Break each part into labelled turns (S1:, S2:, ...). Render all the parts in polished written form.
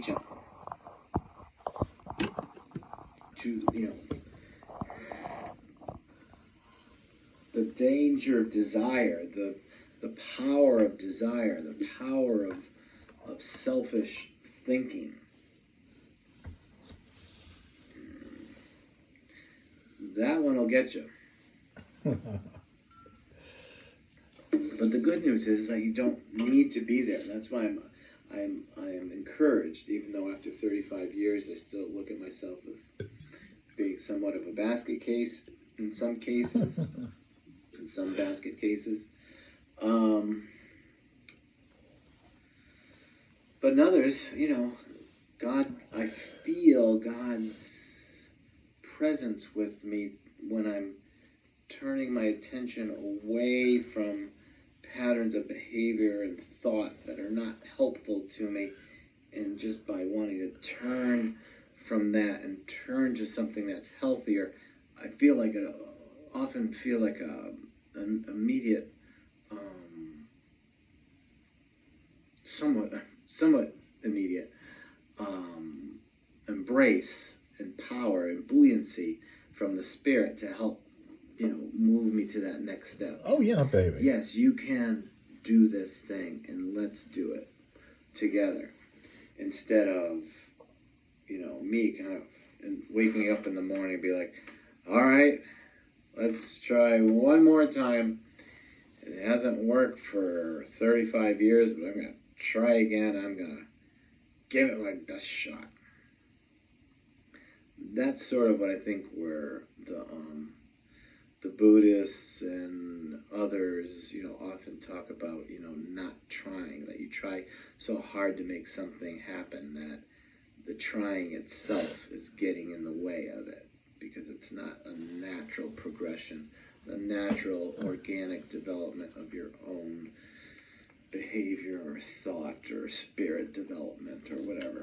S1: to, the danger of desire, the power of desire, the power of selfish thinking. That one will get you. But the good news is that you don't need to be there. That's why I am encouraged, even though after 35 years I still look at myself as being somewhat of a basket case in some cases, in some basket cases. But in others, God, I feel God's presence with me when I'm turning my attention away from patterns of behavior and thought that are not helpful to me, and just by wanting to turn from that and turn to something that's healthier, I feel like often feel like an immediate, somewhat immediate embrace and power and buoyancy from the Spirit to help, move me to that next step.
S2: Oh yeah, baby.
S1: Yes, you can do this thing, and let's do it together. Instead of, me kind of waking up in the morning and be like, all right, let's try one more time. It hasn't worked for 35 years, but I'm going to try again. I'm going to give it my best shot. That's sort of what I think where the Buddhists and others, often talk about, not trying, that you try so hard to make something happen that the trying itself is getting in the way of it, because it's not a natural progression, a natural organic development of your own behavior or thought or spirit development or whatever.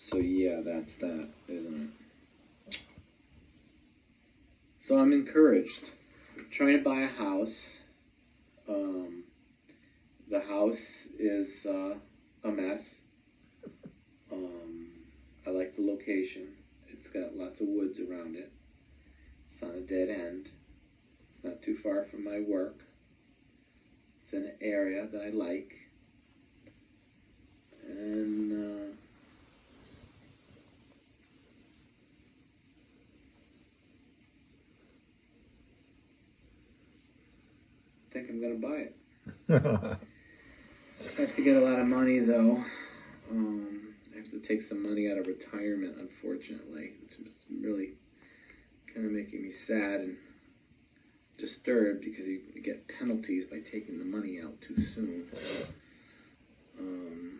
S1: So yeah, that's that, isn't it? So I'm encouraged. I'm trying to buy a house. The house is a mess. I like the location. It's got lots of woods around it. It's on a dead end. It's not too far from my work. It's in an area that I like. And I think I'm going to buy it. I have to get a lot of money, though. I have to take some money out of retirement, unfortunately, which is really kind of making me sad and disturbed, because you get penalties by taking the money out too soon. And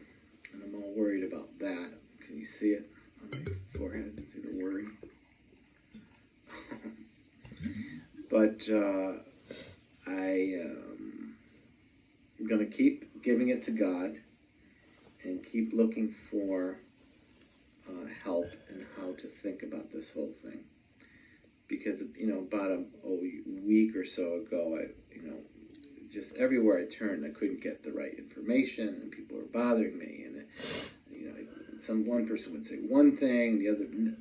S1: I'm all worried about that. Can you see it on my forehead? See the worry? But I'm going to keep giving it to God and keep looking for help in how to think about this whole thing. Because, about a week or so ago, just everywhere I turned, I couldn't get the right information, and people were bothering me. And, one person would say one thing,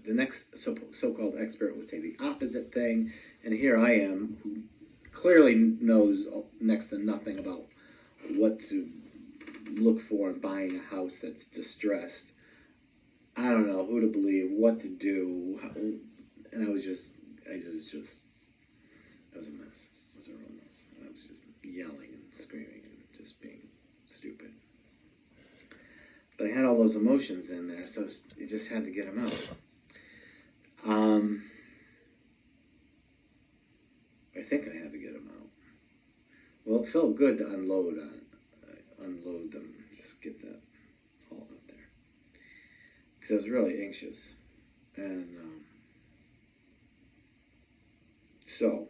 S1: the next so-called expert would say the opposite thing. And here I am, who clearly knows next to nothing about what to look for in buying a house that's distressed. I don't know who to believe, what to do, and I was just, it was a mess. It was a real mess. I was just yelling and screaming and just being stupid. But I had all those emotions in there, so you just had to get them out. I think I had to get them out. Well, it felt good to unload them, just get that all out there. Because I was really anxious. And so,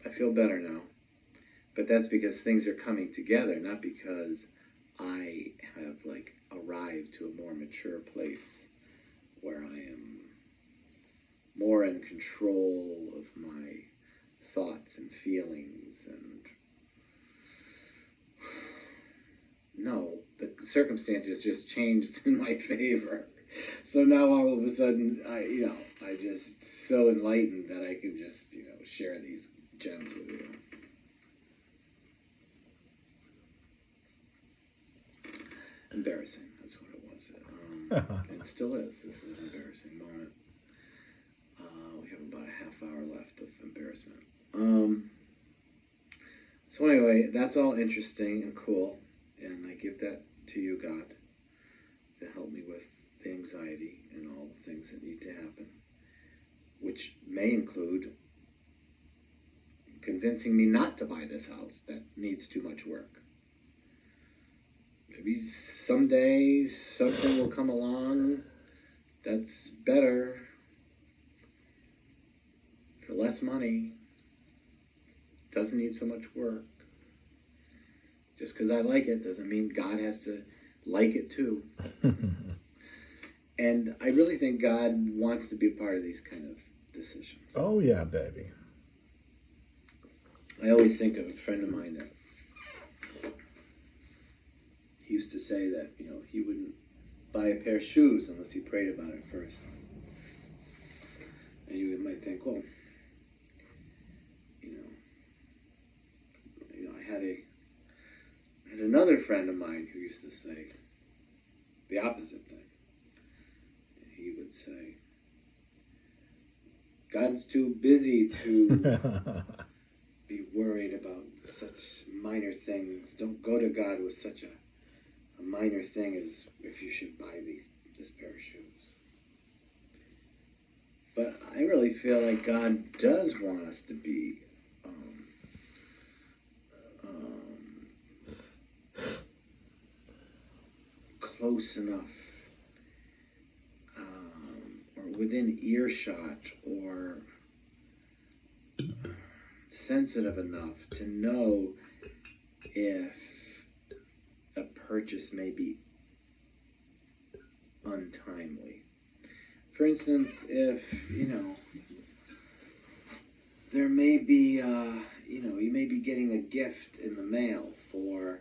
S1: I feel better now. But that's because things are coming together, not because I have, arrived to a more mature place where I am more in control of my thoughts and feelings and no, the circumstances just changed in my favor. So now all of a sudden, I just so enlightened that I can just, share these gems with you. Embarrassing, that's what it was. And it still is. This is an embarrassing moment. We have about a half hour left of embarrassment. So anyway, that's all interesting and cool, and I give that to you, God, to help me with the anxiety and all the things that need to happen, which may include convincing me not to buy this house that needs too much work. Maybe someday something will come along that's better for less money, doesn't need so much work. Just because I like it doesn't mean God has to like it too. And I really think God wants to be a part of these kind of decisions.
S2: Oh yeah, baby.
S1: I always think of a friend of mine that he used to say that, he wouldn't buy a pair of shoes unless he prayed about it first. And you might think, well, I had another friend of mine who used to say the opposite thing. He would say, God's too busy to be worried about such minor things. Don't go to God with such a minor thing as if you should buy this pair of shoes. But I really feel like God does want us to be close enough, or within earshot, or sensitive enough to know if a purchase may be untimely. For instance, if, there may be, you may be getting a gift in the mail for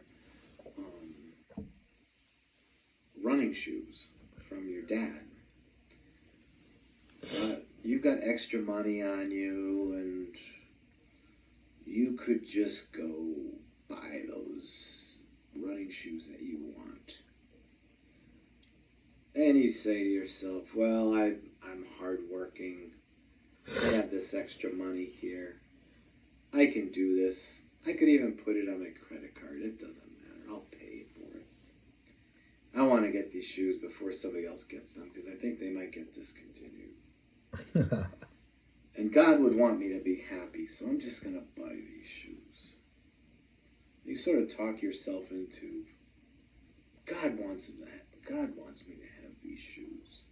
S1: running shoes from your dad. But you've got extra money on you, and you could just go buy those running shoes that you want. And you say to yourself, well, I'm hardworking. I have this extra money here. I can do this. I could even put it on my credit card. It doesn't matter. I'll pay for it. I want to get these shoes before somebody else gets them because I think they might get discontinued. And God would want me to be happy, so I'm just going to buy these shoes. You sort of talk yourself into, God wants me to have these shoes.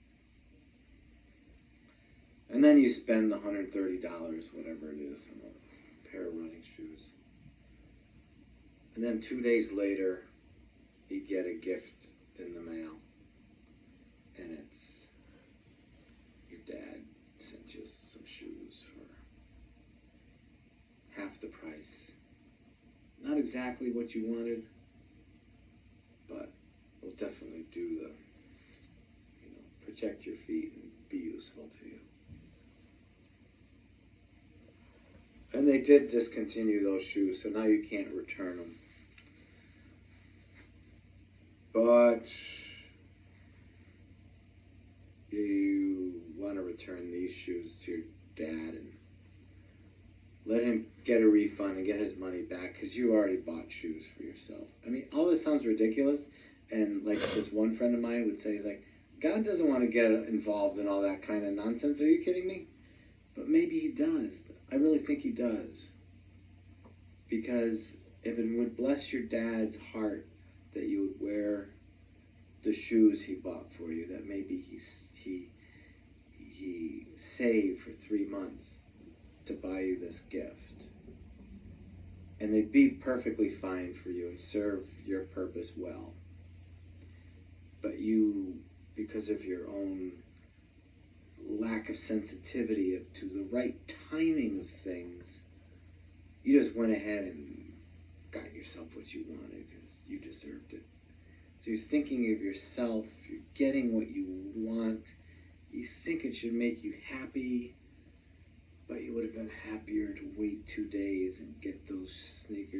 S1: And then you spend the $130, whatever it is, on a pair of running shoes. And then 2 days later, you get a gift in the mail. And it's your dad sent you some shoes for half the price. Not exactly what you wanted, but will definitely do the, protect your feet and be useful to you. And they did discontinue those shoes, so now you can't return them. But you want to return these shoes to your dad and let him get a refund and get his money back because you already bought shoes for yourself. I mean, all this sounds ridiculous, and like this one friend of mine would say, he's like, God doesn't want to get involved in all that kind of nonsense. Are you kidding me? But maybe he does. I really think he does. Because if it would bless your dad's heart that you would wear the shoes he bought for you, that maybe he saved for 3 months to buy you this gift, and they'd be perfectly fine for you and serve your purpose well, but you, because of your own lack of sensitivity to the right timing of things, you just went ahead and got yourself what you wanted because you deserved it. So you're thinking of yourself, you're getting what you want, you think it should make you happy, but you would have been happier to wait 2 days and get those sneakers